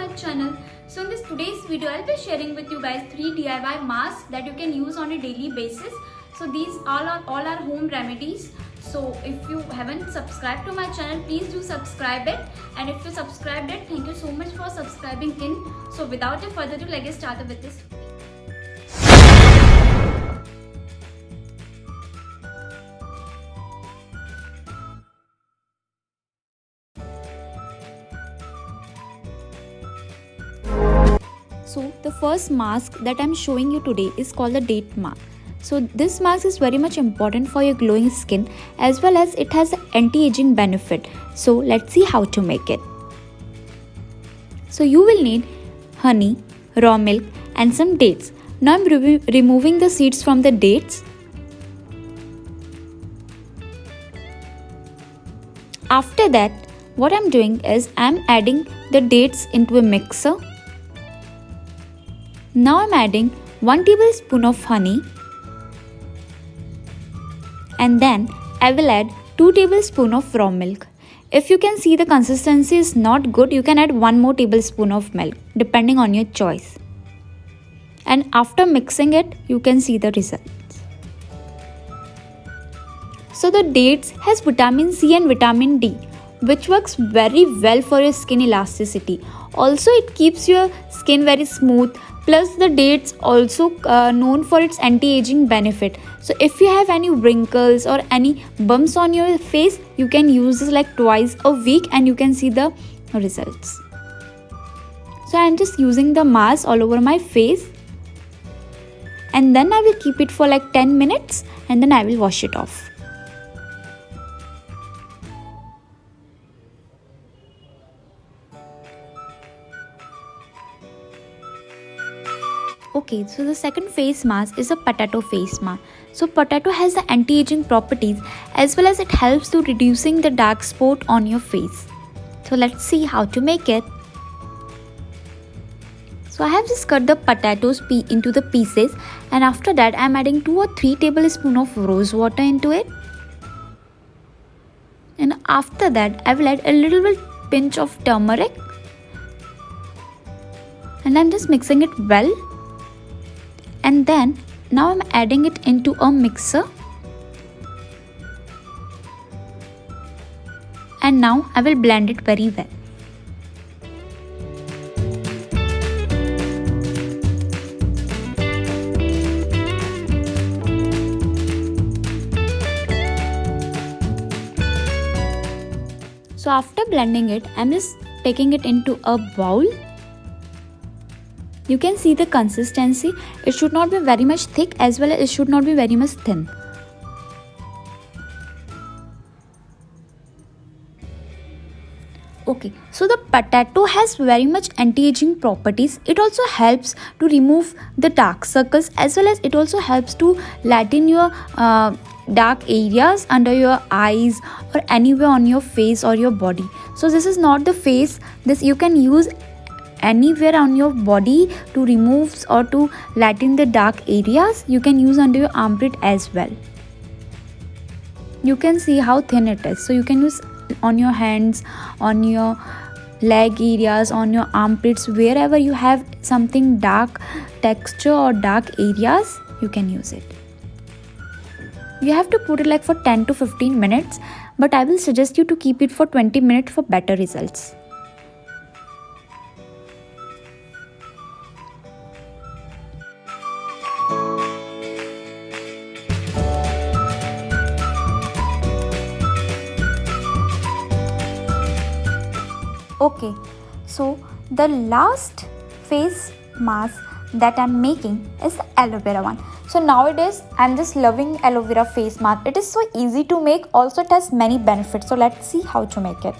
my channel. So in this today's video I'll be sharing with you guys 3 DIY masks that you can use on a daily basis. So these all are home remedies. So if you haven't subscribed to my channel, please do subscribe it, and if you subscribed it, thank you so much for subscribing in. So without a further ado, let's get started with this. So the first mask that I'm showing you today is called the date mask. So this mask is very much important for your glowing skin, as well as it has an anti-aging benefit. So let's see how to make it. So you will need honey, raw milk and some dates. Now I'm removing the seeds from the dates. After that, what I'm doing is I'm adding the dates into a mixer. Now I'm adding 1 tablespoon of honey, and then I will add 2 tablespoons of raw milk. If you can see the consistency is not good, you can add 1 more tablespoon of milk depending on your choice. And after mixing it, you can see the results. So the dates has vitamin C and vitamin D, which works very well for your skin elasticity. Also, it keeps your skin very smooth. Plus the dates also known for its anti-aging benefit. So if you have any wrinkles or any bumps on your face, you can use this like twice a week and you can see the results. So I am just using the mask all over my face, and then I will keep it for like 10 minutes and then I will wash it off. Okay, so the second face mask is a potato face mask. So potato has the anti-aging properties, as well as it helps to reducing the dark spot on your face. So let's see how to make it. So I have just cut the potatoes into the pieces, and after that I am adding 2 or 3 tablespoons of rose water into it. And after that I will add a little bit pinch of turmeric, and I'm just mixing it well. And then now I'm adding it into a mixer, and now I will blend it very well. So after blending it, I'm just taking it into a bowl. You can see the consistency. It should not be very much thick, as well as it should not be very much thin. Okay, so the potato has very much anti-aging properties. It also helps to remove the dark circles, as well as it also helps to lighten your dark areas under your eyes or anywhere on your face or your body. So this is not the face. This you can use anywhere on your body to remove or to lighten the dark areas. You can use under your armpit as well. You can see how thin it is. So you can use on your hands, on your leg areas, on your armpits, wherever you have something dark texture or dark areas, you can use it. You have to put it like for 10 to 15 minutes, but I will suggest you to keep it for 20 minutes for better results. Okay, so the last face mask that I'm making is the aloe vera one. So nowadays I'm just loving aloe vera face mask. It is so easy to make, also it has many benefits. So let's see how to make it.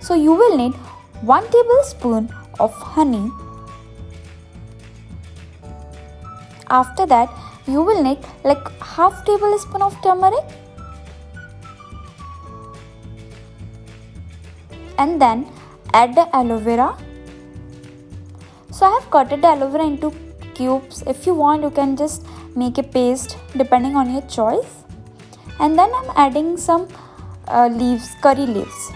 So you will need 1 tablespoon of honey. After that you will need like half tablespoon of turmeric, and then add the aloe vera. So I have cut the aloe vera into cubes. If you want, you can just make a paste depending on your choice. And then I'm adding some leaves, curry leaves.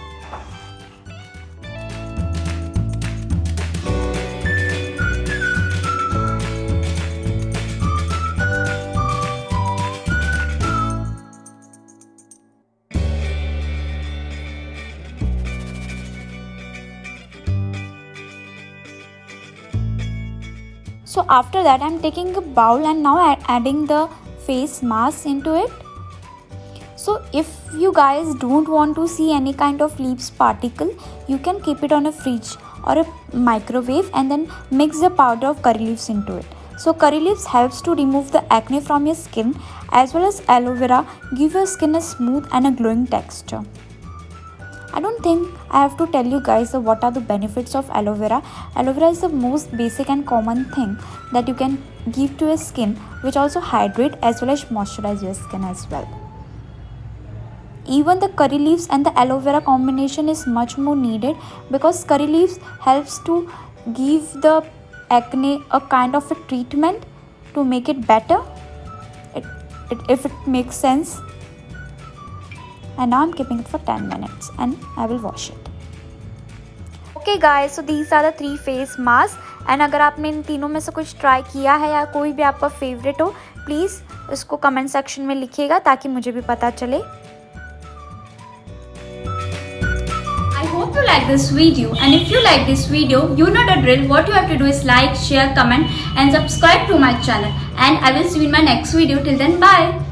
So after that I'm taking a bowl and now adding the face mask into it. So if you guys don't want to see any kind of leaves particle, you can keep it on a fridge or a microwave and then mix the powder of curry leaves into it. So curry leaves helps to remove the acne from your skin, as well as aloe vera give your skin a smooth and a glowing texture. I don't think I have to tell you guys what are the benefits of aloe vera. Aloe vera is the most basic and common thing that you can give to your skin, which also hydrate as well as moisturize your skin as well. Even the curry leaves and the aloe vera combination is much more needed, because curry leaves helps to give the acne a kind of a treatment to make it better, if it makes sense. And now I'm keeping it for 10 minutes and I will wash it. Okay guys, so these are the 3 face masks. And अगर आपने इन तीनों में से कुछ try किया है या कोई भी आपका फेवरेट हो, प्लीज़ उसको कमेंट सेक्शन में लिखिएगा ताकि मुझे भी पता चले. I hope you like this video, and if you like this video, you know the drill. What you have to do is like, share, comment and subscribe to my channel, and I will see you in my next video. Till then, bye.